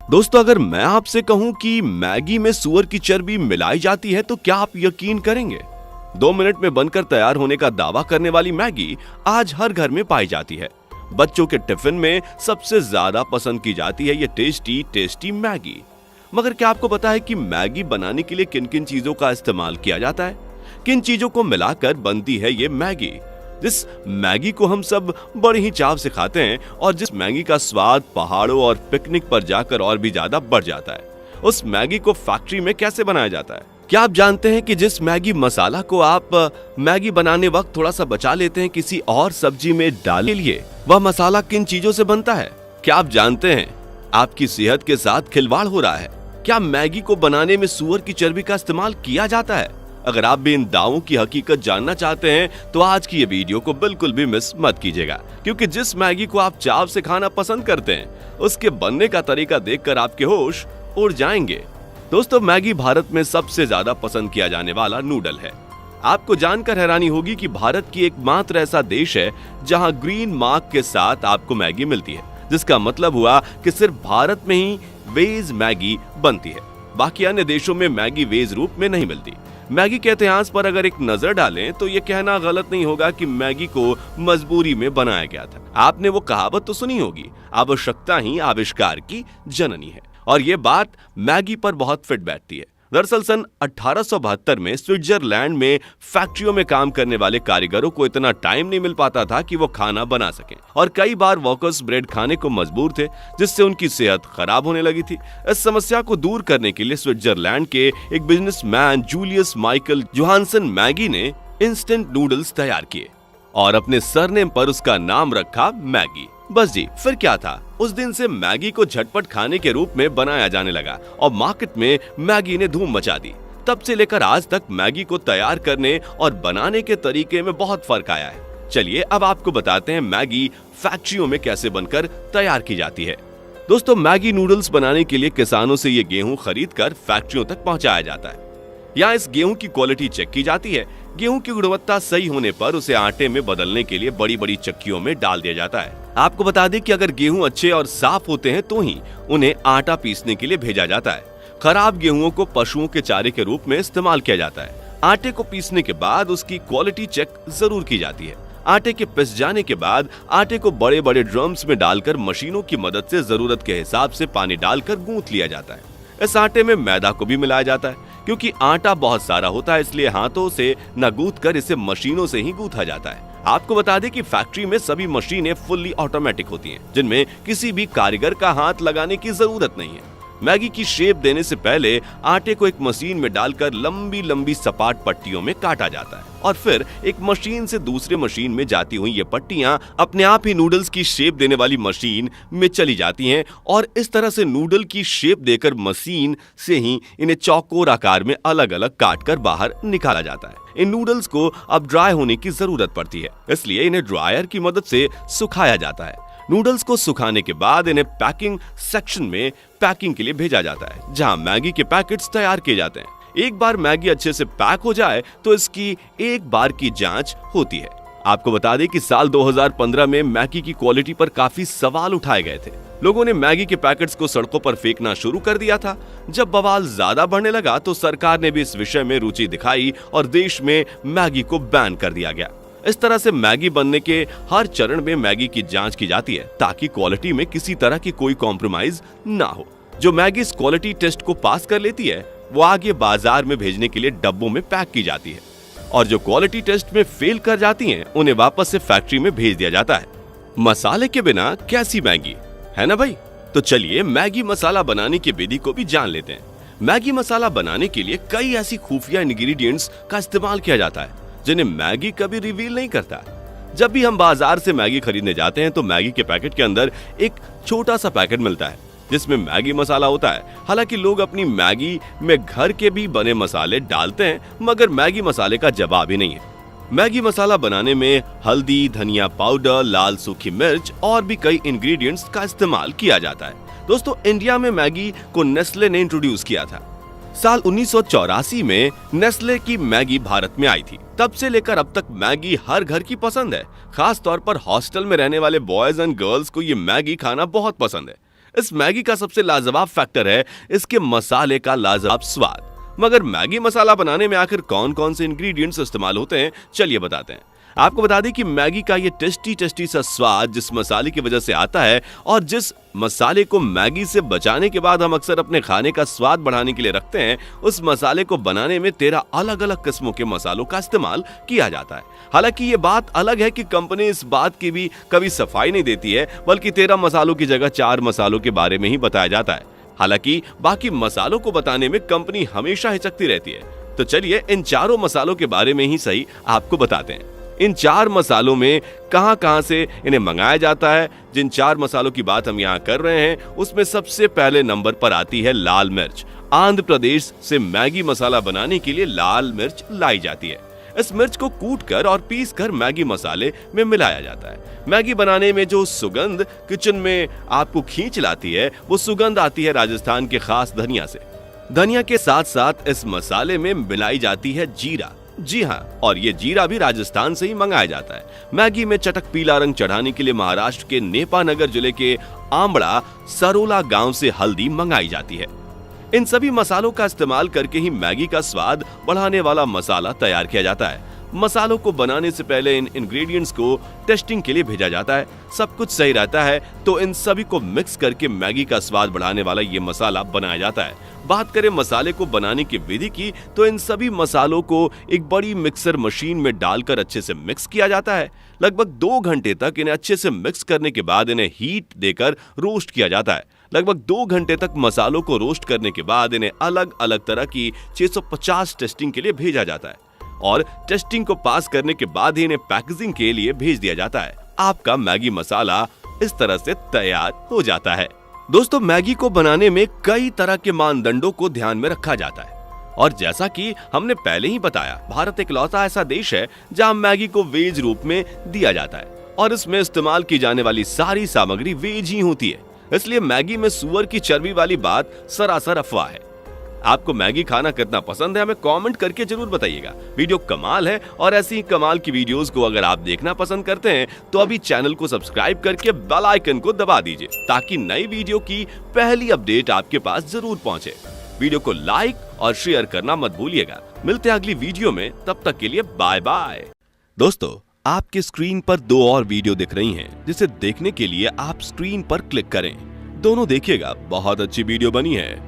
दोस्तों, अगर मैं आपसे कहूं कि मैगी में सूअर की चर्बी मिलाई जाती है तो क्या आप यकीन करेंगे? 2 मिनट में बनकर तैयार होने का दावा करने वाली मैगी आज हर घर में पाई जाती है। बच्चों के टिफिन में सबसे ज्यादा पसंद की जाती है ये टेस्टी टेस्टी मैगी। मगर क्या आपको पता है कि मैगी बनाने के लिए किन किन चीजों का इस्तेमाल किया जाता है? किन चीजों को मिलाकर बनती है ये मैगी, जिस मैगी को हम सब बड़े ही चाव से खाते हैं और जिस मैगी का स्वाद पहाड़ों और पिकनिक पर जाकर और भी ज्यादा बढ़ जाता है? उस मैगी को फैक्ट्री में कैसे बनाया जाता है? क्या आप जानते हैं कि जिस मैगी मसाला को आप मैगी बनाने वक्त थोड़ा सा बचा लेते हैं किसी और सब्जी में डालने के लिए, वह मसाला किन चीजों से बनता है? क्या आप जानते हैं आपकी सेहत के साथ खिलवाड़ हो रहा है? क्या मैगी को बनाने में सूअर की चर्बी का इस्तेमाल किया जाता है? अगर आप भी इन दावों की हकीकत जानना चाहते हैं तो आज की ये वीडियो को बिल्कुल भी मिस मत कीजिएगा, क्योंकि जिस मैगी को आप चाव से खाना पसंद करते हैं उसके बनने का तरीका देखकर आपके होश उड़ जाएंगे। दोस्तों, मैगी भारत में सबसे ज्यादा पसंद किया जाने वाला नूडल है। आपको जानकर हैरानी होगी कि भारत की एकमात्र ऐसा देश है जहां ग्रीन मार्क के साथ आपको मैगी मिलती है, जिसका मतलब हुआ कि सिर्फ भारत में ही वेज मैगी बनती है। बाकी अन्य देशों में मैगी वेज रूप में नहीं मिलती। मैगी के इतिहास पर अगर एक नजर डालें तो ये कहना गलत नहीं होगा कि मैगी को मजबूरी में बनाया गया था। आपने वो कहावत तो सुनी होगी, आवश्यकता ही आविष्कार की जननी है, और ये बात मैगी पर बहुत फिट बैठती है। दरअसल सन 1872 में स्विट्जरलैंड में फैक्ट्रियों में काम करने वाले कारीगरों को इतना टाइम नहीं मिल पाता था कि वो खाना बना सकें, और कई बार वर्कर्स ब्रेड खाने को मजबूर थे, जिससे उनकी सेहत खराब होने लगी थी। इस समस्या को दूर करने के लिए स्विट्जरलैंड के एक businessman Julius Michael Johansson Maggi ने इंस्टेंट नूडल्स तैयार किए और अपने सरनेम पर उसका नाम रखा मैगी। बस जी, फिर क्या था? उस दिन से मैगी को झटपट खाने के रूप में बनाया जाने लगा और मार्केट में मैगी ने धूम मचा दी। तब से लेकर आज तक मैगी को तैयार करने और बनाने के तरीके में बहुत फर्क आया है। चलिए अब आपको बताते हैं मैगी फैक्ट्रियों में कैसे बनकर तैयार की जाती है। दोस्तों, मैगी नूडल्स बनाने के लिए किसानों से ये गेहूं खरीद कर फैक्ट्रियों तक पहुंचाया जाता है। यहाँ इस गेहूं की क्वालिटी चेक की जाती है। गेहूं की गुणवत्ता सही होने पर उसे आटे में बदलने के लिए बड़ी बड़ी चक्कियों में डाल दिया जाता है। आपको बता दें कि अगर गेहूं अच्छे और साफ होते हैं तो ही उन्हें आटा पीसने के लिए भेजा जाता है। खराब गेहूं को पशुओं के चारे के रूप में इस्तेमाल किया जाता है। आटे को पीसने के बाद उसकी क्वालिटी चेक जरूर की जाती है। आटे के पिस जाने के बाद आटे को बड़े बड़े ड्रम्स में डालकर मशीनों की मदद से जरूरत के हिसाब से पानी डालकर गूंथ लिया जाता है। इस आटे में मैदा को भी मिलाया जाता है। क्योंकि आटा बहुत सारा होता है, इसलिए हाथों से न गूंथ कर इसे मशीनों से ही गूंथा जाता है। आपको बता दें कि फैक्ट्री में सभी मशीनें फुल्ली ऑटोमेटिक होती हैं, जिनमें किसी भी कारीगर का हाथ लगाने की जरूरत नहीं है। मैगी की शेप देने से पहले आटे को एक मशीन में डालकर लंबी लंबी सपाट पट्टियों में काटा जाता है और फिर एक मशीन से दूसरे मशीन में जाती हुई ये पट्टियां अपने आप ही नूडल्स की शेप देने वाली मशीन में चली जाती हैं, और इस तरह से नूडल की शेप देकर मशीन से ही इन्हें चौकोर आकार में अलग अलग काट कर बाहर निकाला जाता है। इन नूडल्स को अब ड्राई होने की जरूरत पड़ती है, इसलिए इन्हें ड्रायर की मदद से सुखाया जाता है। नूडल्स को सुखाने के बाद इन्हें पैकिंग सेक्शन में पैकिंग के लिए भेजा जाता है, जहां मैगी के पैकेट्स तैयार किए जाते हैं। एक बार मैगी अच्छे से पैक हो जाए तो इसकी एक बार की जांच होती है। आपको बता दें कि साल 2015 में मैगी की क्वालिटी पर काफी सवाल उठाए गए थे। लोगों ने मैगी के पैकेट्स को सड़कों पर फेंकना शुरू कर दिया था। जब बवाल ज्यादा बढ़ने लगा तो सरकार ने भी इस विषय में रुचि दिखाई और देश में मैगी को बैन कर दिया गया। इस तरह से मैगी बनने के हर चरण में मैगी की जांच की जाती है, ताकि क्वालिटी में किसी तरह की कोई कॉम्प्रोमाइज ना हो। जो मैगी इस क्वालिटी टेस्ट को पास कर लेती है वो आगे बाजार में भेजने के लिए डब्बों में पैक की जाती है, और जो क्वालिटी टेस्ट में फेल कर जाती हैं उन्हें वापस से फैक्ट्री में भेज दिया जाता है। मसाले के बिना कैसी मैगी, है ना भाई? तो चलिए मैगी मसाला बनाने की विधि को भी जान लेते हैं। मैगी मसाला बनाने के लिए कई ऐसी खुफिया इंग्रेडिएंट्स का इस्तेमाल किया जाता है जिन्हें मैगी कभी रिवील नहीं करता। जब भी हम बाजार से मैगी खरीदने जाते हैं तो मैगी के पैकेट के अंदर एक छोटा सा पैकेट मिलता है जिसमें मैगी मसाला होता है। हालांकि लोग अपनी मैगी में घर के भी बने मसाले डालते हैं, मगर मैगी मसाले का जवाब ही नहीं है। मैगी मसाला बनाने में हल्दी, धनिया पाउडर, लाल सूखी मिर्च और भी कई इंग्रेडिएंट्स का इस्तेमाल किया जाता है। दोस्तों, इंडिया में मैगी को नेस्ले ने इंट्रोड्यूस किया था। साल 1984 में नेस्ले की मैगी भारत में आई थी। तब से लेकर अब तक मैगी हर घर की पसंद है। खास तौर पर हॉस्टल में रहने वाले बॉयज एंड गर्ल्स को ये मैगी खाना बहुत पसंद है। इस मैगी का सबसे लाजवाब फैक्टर है इसके मसाले का लाजवाब स्वाद। मगर मैगी मसाला बनाने में आखिर कौन कौन से इंग्रेडिएंट्स इस्तेमाल होते हैं, चलिए बताते हैं। आपको बता दें कि मैगी का ये टेस्टी सा स्वाद जिस मसाले की वजह से आता है, और जिस मसाले को मैगी से बचाने के बाद हम अक्सर अपने खाने का स्वाद बढ़ाने के लिए रखते हैं, उस मसाले को बनाने में 13 अलग अलग किस्मों के मसालों का इस्तेमाल किया जाता है। हालांकि ये बात अलग है कि कंपनी इस बात की भी कभी सफाई नहीं देती है, बल्कि 13 मसालों की जगह 4 मसालों के बारे में ही बताया जाता है। हालांकि बाकी मसालों को बताने में कंपनी हमेशा हिचकती रहती है। तो चलिए इन चारों मसालों के बारे में ही सही आपको बताते हैं। इन 4 मसालों में कहां से इन्हें मंगाया जाता है। जिन 4 मसालों की बात हम यहाँ कर रहे हैं, उसमें सबसे पहले नंबर पर आती है लाल मिर्च। आंध्र प्रदेश से मैगी मसाला बनाने के लिए लाल मिर्च लाई जाती है। इस मिर्च को कूटकर और पीसकर मैगी मसाले में मिलाया जाता है। मैगी बनाने में जो सुगंध किचन में आपको खींच लाती है, वो सुगंध आती है राजस्थान के खास धनिया से। धनिया के साथ साथ इस मसाले में मिलाई जाती है जीरा। जी हाँ, और ये जीरा भी राजस्थान से ही मंगाया जाता है। मैगी में चटक पीला रंग चढ़ाने के लिए महाराष्ट्र के नेपानगर जिले के आंबड़ा सरोला गांव से हल्दी मंगाई जाती है। इन सभी मसालों का इस्तेमाल करके ही मैगी का स्वाद बढ़ाने वाला मसाला तैयार किया जाता है। मसालों को बनाने से पहले इन इंग्रेडिएंट्स को टेस्टिंग के लिए भेजा जाता है। सब कुछ सही रहता है तो इन सभी को मिक्स करके मैगी का स्वाद बढ़ाने वाला ये मसाला बनाया जाता है। बात करें मसाले को बनाने की विधि की, तो इन सभी मसालों को एक बड़ी मिक्सर मशीन में डालकर अच्छे से मिक्स किया जाता है। लगभग 2 घंटे तक इन्हें अच्छे से मिक्स करने के बाद इन्हें हीट देकर रोस्ट किया जाता है। लगभग 2 घंटे तक मसालों को रोस्ट करने के बाद इन्हें अलग अलग तरह की 650 टेस्टिंग के लिए भेजा जाता है, और टेस्टिंग को पास करने के बाद ही इन्हें पैकेजिंग के लिए भेज दिया जाता है। आपका मैगी मसाला इस तरह से तैयार हो जाता है। दोस्तों, मैगी को बनाने में कई तरह के मानदंडों को ध्यान में रखा जाता है, और जैसा कि हमने पहले ही बताया, भारत इकलौता ऐसा देश है जहां मैगी को वेज रूप में दिया जाता है, और इसमें इस्तेमाल की जाने वाली सारी सामग्री वेज ही होती है। इसलिए मैगी में सूअर की चर्बी वाली बात सरासर अफवाह है। आपको मैगी खाना कितना पसंद है, हमें कमेंट करके जरूर बताइएगा। वीडियो कमाल है, और ऐसी ही कमाल की वीडियोस को अगर आप देखना पसंद करते हैं तो अभी चैनल को सब्सक्राइब करके बेल आइकन को दबा दीजिए, ताकि नई वीडियो की पहली अपडेट आपके पास जरूर पहुंचे। वीडियो को लाइक और शेयर करना मत भूलिएगा। मिलते हैं अगली वीडियो में, तब तक के लिए बाय बाय। दोस्तों, आपके स्क्रीन पर 2 और वीडियो दिख रही हैं, जिसे देखने के लिए आप स्क्रीन पर क्लिक करें। दोनों देखिएगा, बहुत अच्छी वीडियो बनी है।